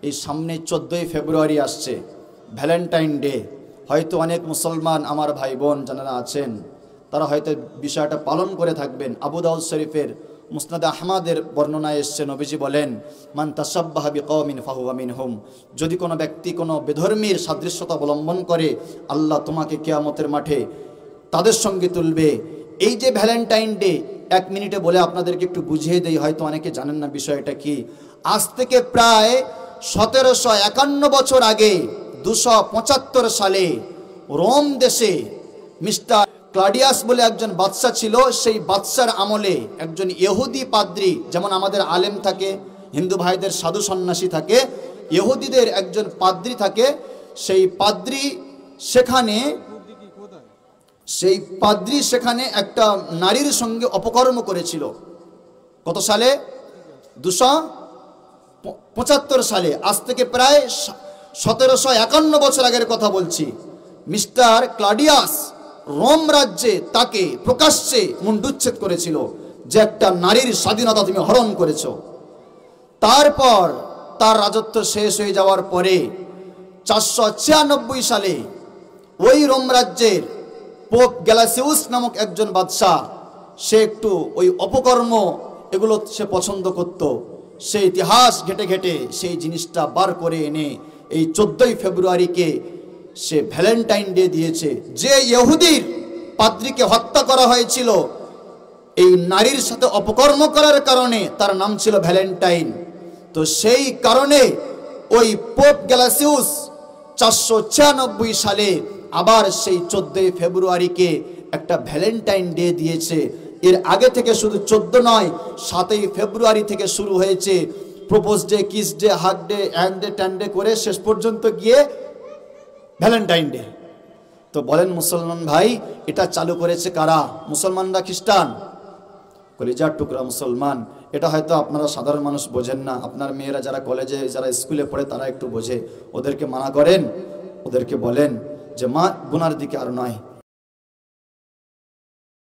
এই সামনে 14ই ফেব্রুয়ারি আসছে, ভ্যালেন্টাইন ডে। হয়তো অনেক মুসলমান আমার ভাই বোন যারা আছেন তারা হয়তো বিষয়টা পালন করে থাকবেন। আবু দাউদ শরীফের মুসনাদ আহমদের বর্ণনায় এসছে, নবীজি বলেন, মান তাসাব্বাহা বিকওমিন ফাহুয়া মিনহুম। যদি কোনো ব্যক্তি কোনো বেধর্মীর সাদৃশ্যতা অবলম্বন করে, আল্লাহ তোমাকে কিয়ামতের মাঠে তাদের সঙ্গে তুলবে। এই যে ভ্যালেন্টাইন ডে, 1 মিনিটে বলে আপনাদেরকে একটু বুঝিয়ে দেই, হয়তো অনেকে জানেন না বিষয়টা কি। আজ থেকে প্রায় 1751 বছর আগে 275 সালে রোম দেশে মিস্টার ক্লাডিয়াস বলে একজন বাদশা ছিল। সেই বাদশার আমলে একজন ইহুদি পাদ্রী, যেমন আমাদের আলেম থাকে, হিন্দু ভাইদের সাধু সন্ন্যাসী থাকে, ইহুদিদের একজন পাদ্রী থাকে। সেই পাদ্রী সেখানে একটা নারীর সঙ্গে অপকর্ম করেছিল। কত সালে? 275 সালে। আজ থেকে প্রায় 1751 বছর আগের কথা বলছি। মিস্টার ক্লাডিয়াস রোম রাজ্যে তাকে প্রকাশ্যে মুণ্ডুচ্ছেদ করেছিল যে একটা নারীর স্বাধীনতা তুমি হরণ করেছ। তারপর তার রাজত্ব শেষ হয়ে যাওয়ার পরে 496 সালে ওই রোম রাজ্যের পোপ গ্যালাসিউস নামক একজন বাদশাহ, সে একটু ওই অপকর্ম এগুলো সে পছন্দ করত। সে ইতিহাস ঘেটে ঘেটে সেই জিনিসটা বার করে এনে এই 14ই ফেব্রুয়ারিকে সে ভ্যালেন্টাইন ডে দিয়েছে। যে ইহুদির পাদ্রীকে হত্যা করা হয়েছিল এই নারীর সাথে অপকর্ম করার কারণে, তার নাম ছিল ভ্যালেন্টাইন। তো সেই কারণে ওই পোপ গ্যালাসিউস 496 সালে আবার সেই 14ই ফেব্রুয়ারিকে একটা ভ্যালেন্টাইন ডে দিয়েছে। এর আগে থেকে শুধু 14 নয়, 7ই ফেব্রুয়ারি থেকে শুরু হয়েছে propose day, kiss day, hug day, and day, ট্যান ডে করে শেষ পর্যন্ত গিয়ে ভ্যালেন্টাইন ডে। তো বলেন মুসলমান ভাই, এটা চালু করেছে কারা? মুসলমানরা, খ্রিস্টান? কলিজার টুকরা মুসলমান। এটা হয়তো আপনারা সাধারণ মানুষ বোঝেন না। আপনার মেয়েরা যারা কলেজে, যারা স্কুলে পড়ে তারা একটু বোঝে। ওদেরকে মানা করেন, ওদেরকে বলেন যে মা গুনার দিকে আর নয়,